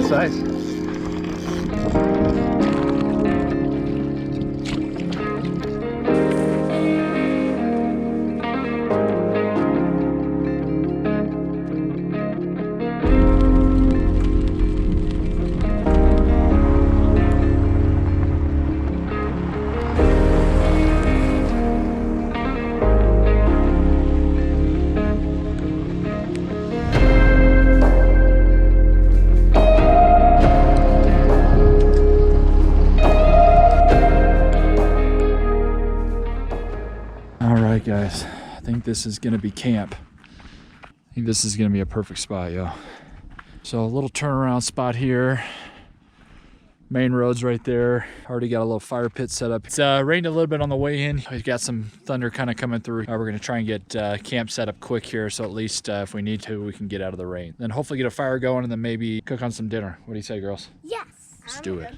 this ice. Guys, I think this is gonna be camp. I think this is gonna be a perfect spot, yo. So a little turnaround spot here. Main road's right there. Already got a little fire pit set up. It's rained a little bit on the way in. We've got some thunder kind of coming through. We're gonna try and get camp set up quick here, so at least if we need to, we can get out of the rain. Then hopefully get a fire going and then maybe cook on some dinner. What do you say, girls? Yes. Let's do it.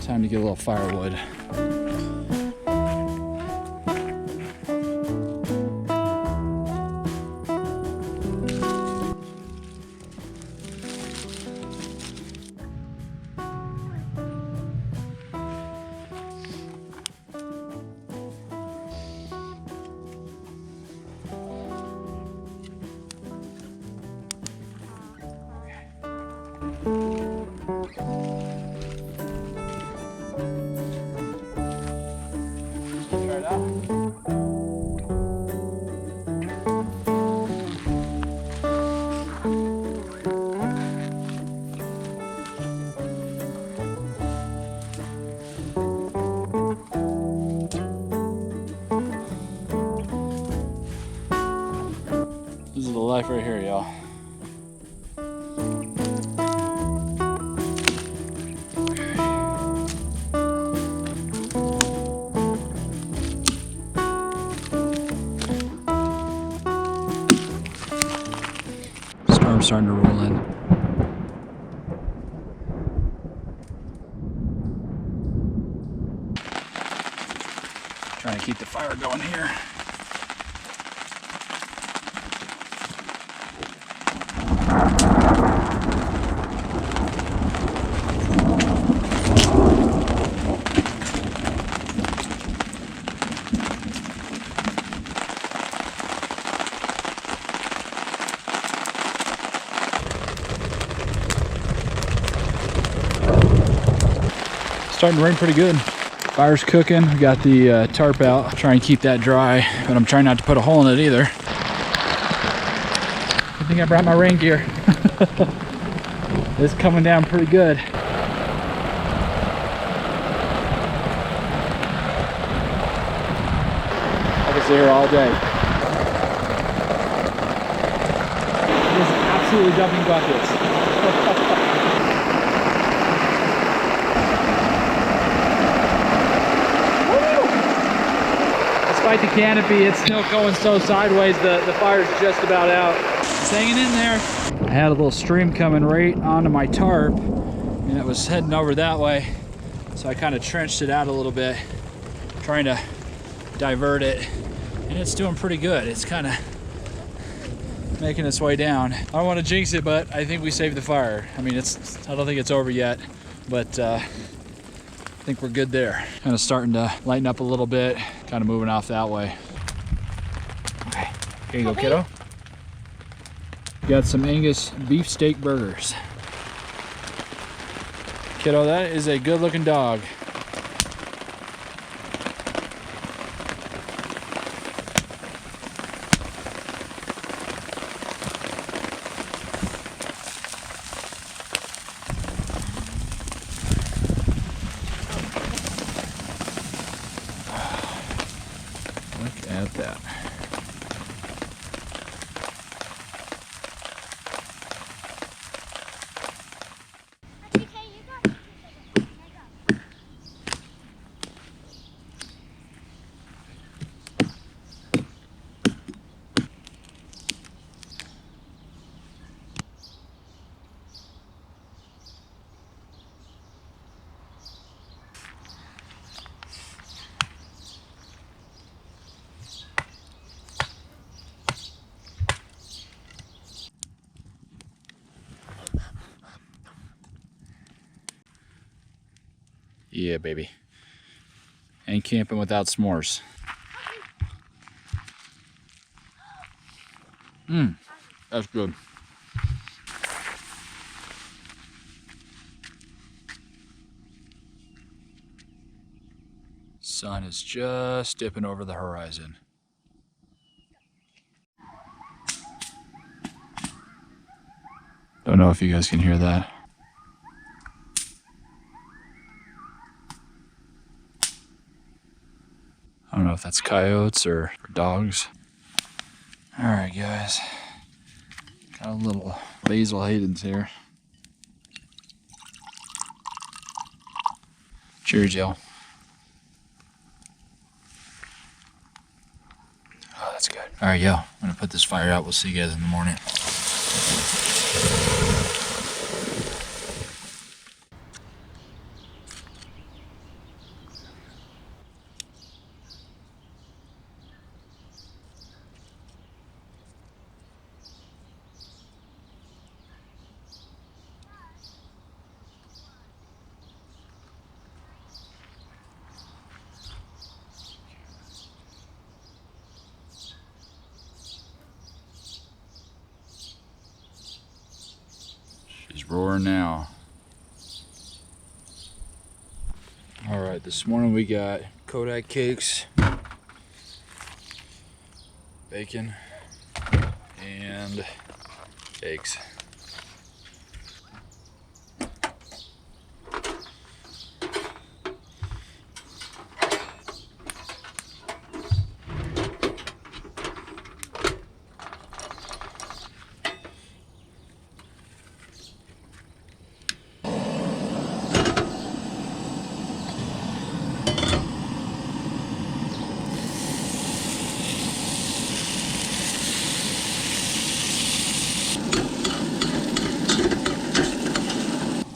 Time to get a little firewood. This is the life right here, y'all. Storm's starting to roll in. Trying to keep the fire going here. Starting to rain pretty good. Fire's cooking. We got the tarp out. Try and keep that dry, but I'm trying not to put a hole in it either. I think I brought my rain gear. It's coming down pretty good. I can stay here all day. It is absolutely dumping buckets. Despite the canopy, it's still going so sideways, the fire's just about out. It's hanging in there. I had a little stream coming right onto my tarp, and it was heading over that way. So I kind of trenched it out a little bit, trying to divert it, and it's doing pretty good. It's kind of making its way down. I don't want to jinx it, but I think we saved the fire. I mean, I don't think it's over yet, but I think we're good there. Kind of starting to lighten up a little bit, kind of moving off that way. Okay, here you go, kiddo. Got some Angus beefsteak burgers. Kiddo, that is a good looking dog. Look at that. Yeah, baby. Ain't camping without s'mores. That's good. Sun is just dipping over the horizon. Don't know if you guys can hear that. I don't know if that's coyotes or dogs. All right, guys. Got a little Basil Hayden's here. Cheers, y'all. Oh, that's good. All right, yo. I'm gonna put this fire out. We'll see you guys in the morning. She's roaring now. All right, this morning we got Kodak cakes, bacon, and eggs.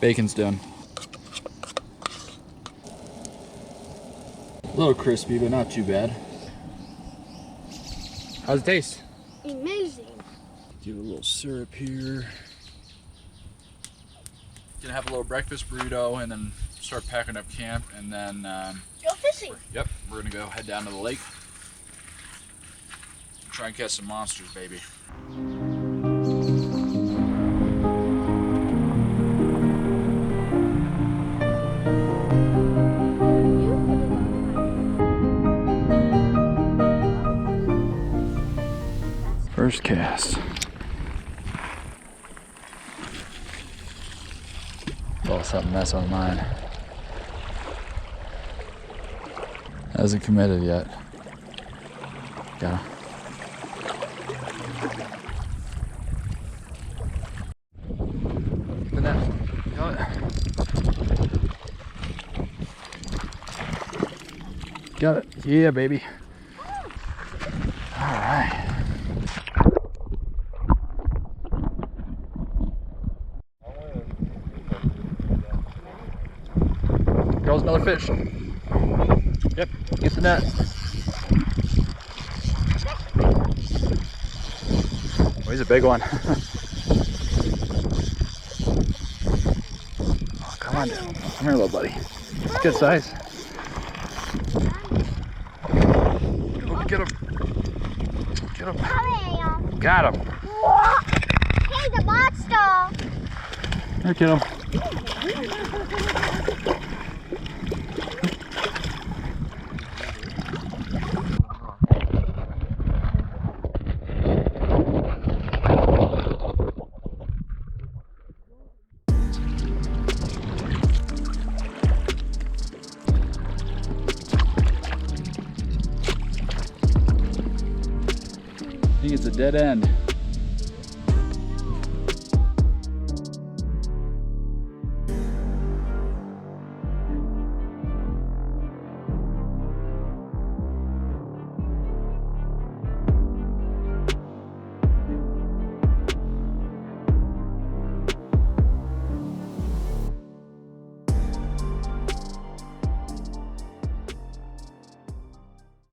Bacon's done. A little crispy, but not too bad. How's it taste? Amazing. Give it a little syrup here. Gonna have a little breakfast burrito and then start packing up camp, and then Go fishing. we're gonna go head down to the lake. Try and catch some monsters, baby. First cast. Oh, something mess on mine. Hasn't committed yet. Got him. Got it. Got it. Yeah, baby. All right. Girls, another fish. Yep, get the net. Oh, he's a big one. Oh, come on. Come here, little buddy. Good size. Get him. Get him. Got him. Hey, the monster. Here, get him. I think it's a dead end.